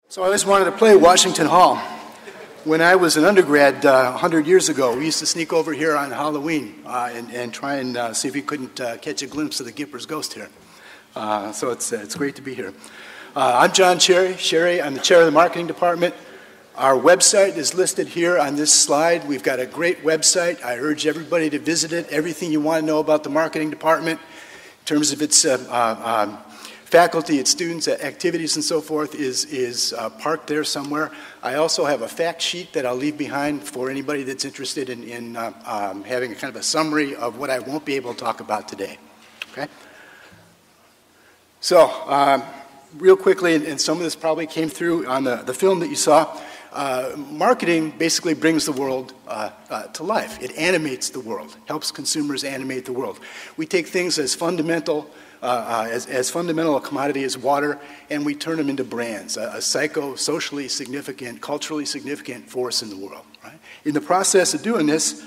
So I always wanted to play Washington Hall. When I was an undergrad 100 years ago, we used to sneak over here on Halloween and try and see if we couldn't catch a glimpse of the Gipper's ghost here. So it's great to be here. I'm John Sherry. I'm the chair of the marketing department. Our website is listed here on this slide. We've got a great website. I urge everybody to visit it. Everything you want to know about the marketing department in terms of its faculty, its students, activities, and so forth is parked there somewhere. I also have a fact sheet that I'll leave behind for anybody that's interested in having a kind of a summary of what I won't be able to talk about today. Okay? So, real quickly, and some of this probably came through on the film that you saw, marketing basically brings the world to life. It animates the world, helps consumers animate the world. We take things as fundamental a commodity as water, and we turn them into brands, a socially significant, culturally significant force in the world. Right? In the process of doing this,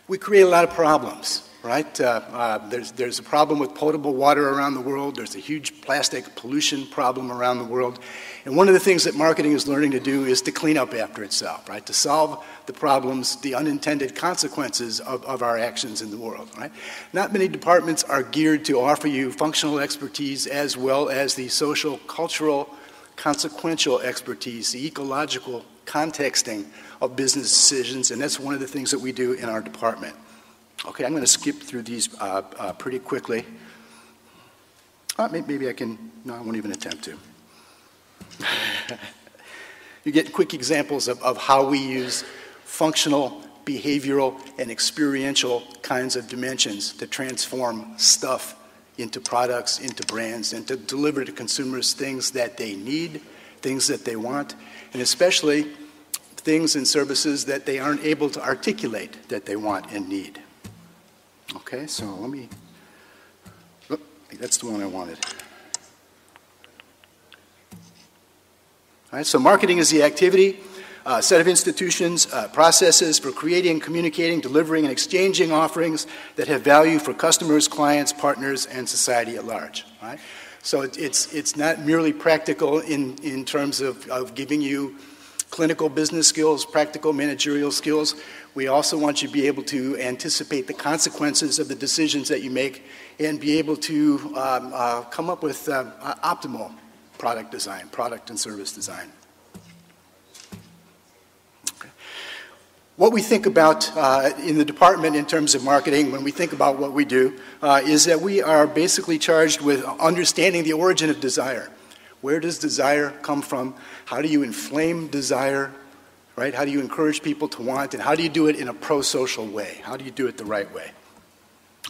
we create a lot of problems. Right? There's a problem with potable water around the world. There's a huge plastic pollution problem around the world. And one of the things that marketing is learning to do is to clean up after itself, right? To solve the problems, the unintended consequences of our actions in the world, right? Not many departments are geared to offer you functional expertise as well as the social, cultural, consequential expertise, the ecological contexting of business decisions, and that's one of the things that we do in our department. Okay, I'm going to skip through these pretty quickly. Maybe I can, no, I won't even attempt to. You get quick examples of how we use functional, behavioral, and experiential kinds of dimensions to transform stuff into products, into brands, and to deliver to consumers things that they need, things that they want, and especially things and services that they aren't able to articulate that they want and need. Okay, so let me, that's the one I wanted. All right, so marketing is the activity, set of institutions, processes for creating, communicating, delivering, and exchanging offerings that have value for customers, clients, partners, and society at large. Right? So it's not merely practical in terms of giving you clinical business skills, practical managerial skills. We also want you to be able to anticipate the consequences of the decisions that you make and be able to come up with optimal product design, product and service design. Okay. What we think about in the department in terms of marketing, when we think about what we do, is that we are basically charged with understanding the origin of desire. Where does desire come from? How do you inflame desire? Right? How do you encourage people to want? And how do you do it in a pro-social way? How do you do it the right way?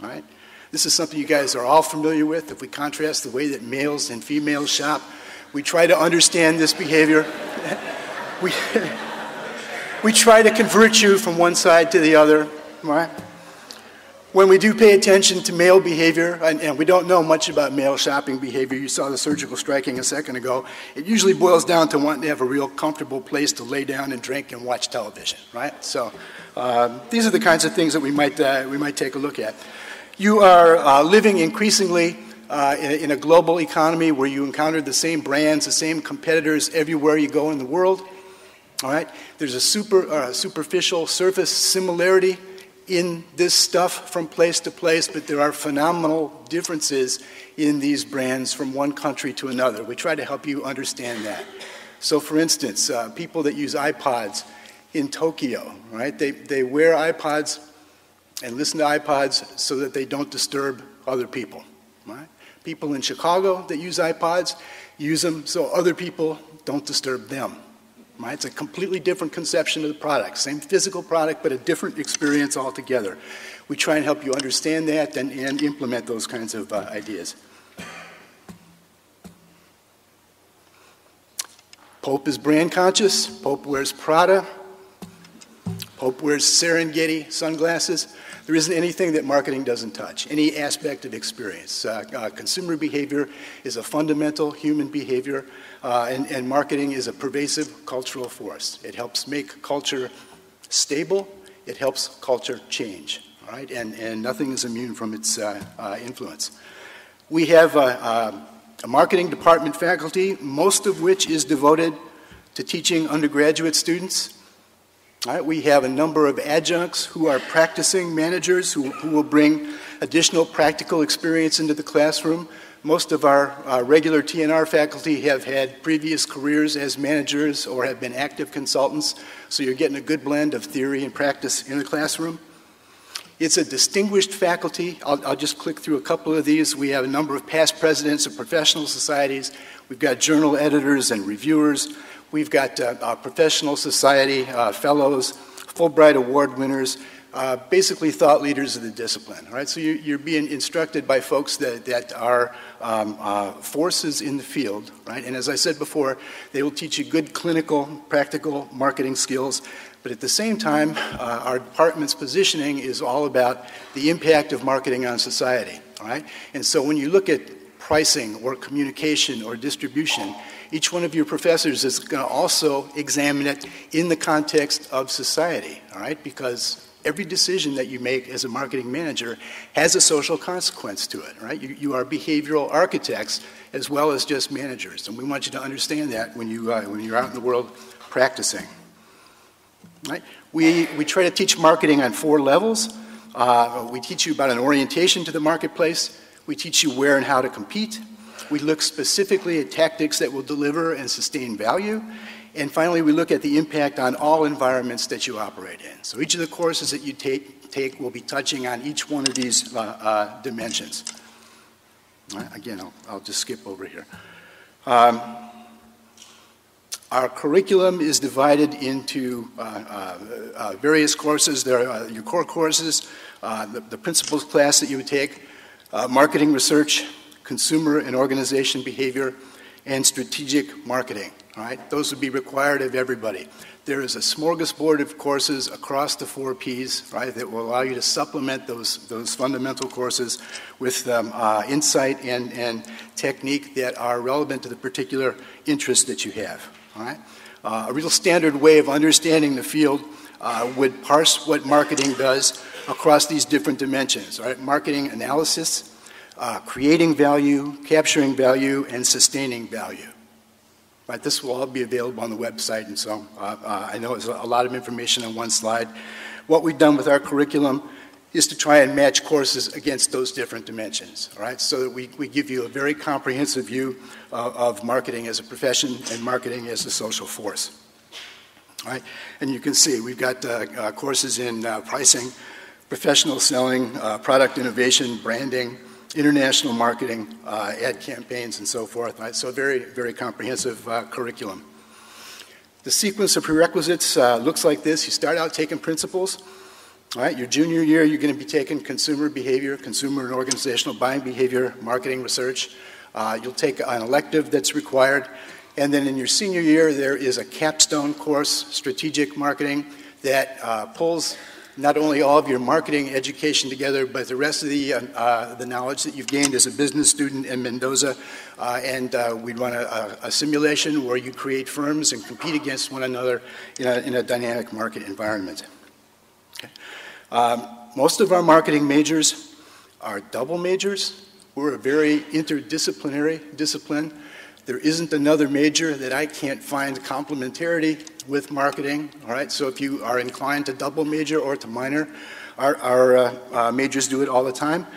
All right? This is something you guys are all familiar with. If we contrast the way that males and females shop, we try to understand this behavior. we try to convert you from one side to the other. Right? When we do pay attention to male behavior, and we don't know much about male shopping behavior, you saw the surgical striking a second ago, it usually boils down to wanting to have a real comfortable place to lay down and drink and watch television, right? So these are the kinds of things that we might take a look at. You are living increasingly in a global economy where you encounter the same brands, the same competitors everywhere you go in the world, all right? There's a superficial surface similarity in this stuff from place to place, but there are phenomenal differences in these brands from one country to another. We try to help you understand that. So for instance, people that use iPods in Tokyo, right? They wear iPods and listen to iPods so that they don't disturb other people, right? People in Chicago that use iPods use them so other people don't disturb them. Right? It's a completely different conception of the product. Same physical product, but a different experience altogether. We try and help you understand that and implement those kinds of ideas. Pope is brand conscious. Pope wears Prada. Pope wears Serengeti sunglasses. There isn't anything that marketing doesn't touch, any aspect of experience. Consumer behavior is a fundamental human behavior, and marketing is a pervasive cultural force. It helps make culture stable. It helps culture change, all right? And nothing is immune from its influence. We have a marketing department faculty, most of which is devoted to teaching undergraduate students. All right, we have a number of adjuncts who are practicing managers who will bring additional practical experience into the classroom. Most of our regular TNR faculty have had previous careers as managers or have been active consultants, so you're getting a good blend of theory and practice in the classroom. It's a distinguished faculty. I'll just click through a couple of these. We have a number of past presidents of professional societies. We've got journal editors and reviewers. We've got professional society fellows, Fulbright Award winners, basically thought leaders of the discipline. Right? So you're being instructed by folks that are forces in the field. Right? And as I said before, they will teach you good clinical, practical marketing skills. But at the same time, our department's positioning is all about the impact of marketing on society. All right? And so when you look at pricing or communication or distribution, each one of your professors is going to also examine it in the context of society, all right? Because every decision that you make as a marketing manager has a social consequence to it, right? You are behavioral architects as well as just managers, and we want you to understand that when you're out in the world practicing. Right? We try to teach marketing on 4 levels. We teach you about an orientation to the marketplace. We teach you where and how to compete. We look specifically at tactics that will deliver and sustain value. And finally, we look at the impact on all environments that you operate in. So each of the courses that you take will be touching on each one of these dimensions. Again, I'll just skip over here. Our curriculum is divided into various courses. There are your core courses, the principles class that you would take, marketing research, consumer and organization behavior, and strategic marketing. All right? Those would be required of everybody. There is a smorgasbord of courses across the 4 Ps, right, that will allow you to supplement those fundamental courses with insight and technique that are relevant to the particular interest that you have. All right? A real standard way of understanding the field would parse what marketing does across these different dimensions. All right? Marketing analysis, creating value, capturing value, and sustaining value. Right, this will all be available on the website, and so I know it's a lot of information on one slide. What we've done with our curriculum is to try and match courses against those different dimensions, all right, so that we give you a very comprehensive view of marketing as a profession and marketing as a social force. All right, and you can see we've got courses in pricing, professional selling, product innovation, branding, international marketing, ad campaigns, and so forth. Right? So a very, very comprehensive curriculum. The sequence of prerequisites looks like this. You start out taking principles. All right? Your junior year, you're going to be taking consumer behavior, consumer and organizational buying behavior, marketing research. You'll take an elective that's required. And then in your senior year, there is a capstone course, strategic marketing, that pulls not only all of your marketing education together, but the rest of the knowledge that you've gained as a business student in Mendoza. We'd run a simulation where you create firms and compete against one another in a dynamic market environment. Okay. Most of our marketing majors are double majors. We're a very interdisciplinary discipline. There isn't another major that I can't find complementarity with marketing, all right? So if you are inclined to double major or to minor, our majors do it all the time.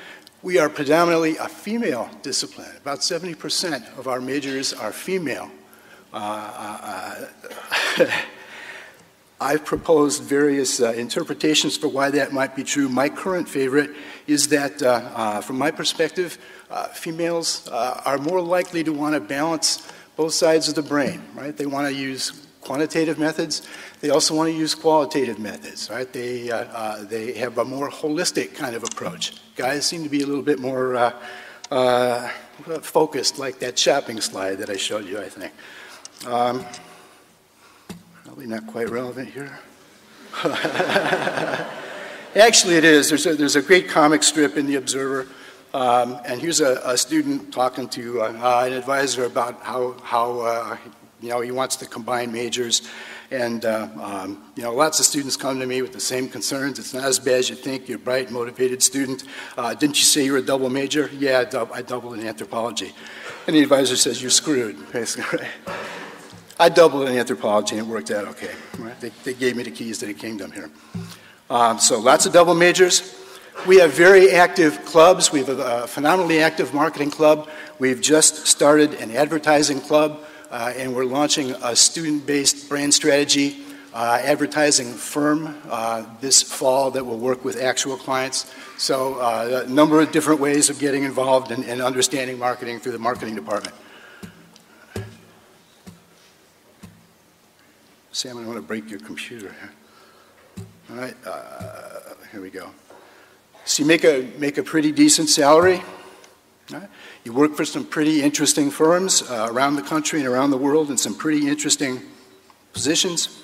We are predominantly a female discipline. About 70% of our majors are female. I've proposed various interpretations for why that might be true. My current favorite is that, from my perspective, females are more likely to want to balance both sides of the brain, right? They want to use quantitative methods. They also want to use qualitative methods, right? They have a more holistic kind of approach. Guys seem to be a little bit more focused, like that shopping slide that I showed you, I think. Probably not quite relevant here. Actually, it is. There's a great comic strip in The Observer, and here's a student talking to an advisor about how he wants to combine majors, and lots of students come to me with the same concerns. It's not as bad as you think. You're a bright, motivated student. Didn't you say you're a double major? Yeah, I doubled in anthropology. And the advisor says, you're screwed, basically. I doubled in anthropology and it worked out okay. Right? They gave me the keys to the kingdom here. So lots of double majors. We have very active clubs. We have a phenomenally active marketing club. We've just started an advertising club, and we're launching a student-based brand strategy advertising firm this fall that will work with actual clients. So a number of different ways of getting involved and understanding marketing through the marketing department. Sam, I don't want to break your computer here. All right, here we go. So you make a pretty decent salary. Right? You work for some pretty interesting firms around the country and around the world in some pretty interesting positions.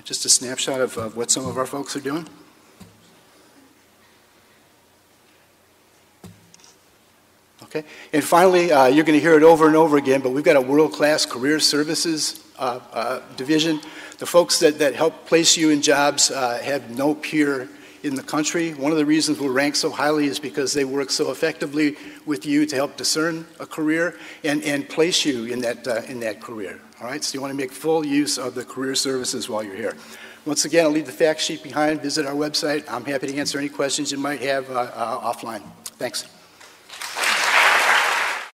Just a snapshot of what some of our folks are doing. Okay, and finally, you're going to hear it over and over again, but we've got a world-class career services division. The folks that help place you in jobs have no peer in the country. One of the reasons we're ranked so highly is because they work so effectively with you to help discern a career and place you in that career. All right, so you want to make full use of the career services while you're here. Once again, I'll leave the fact sheet behind. Visit our website. I'm happy to answer any questions you might have offline. Thanks.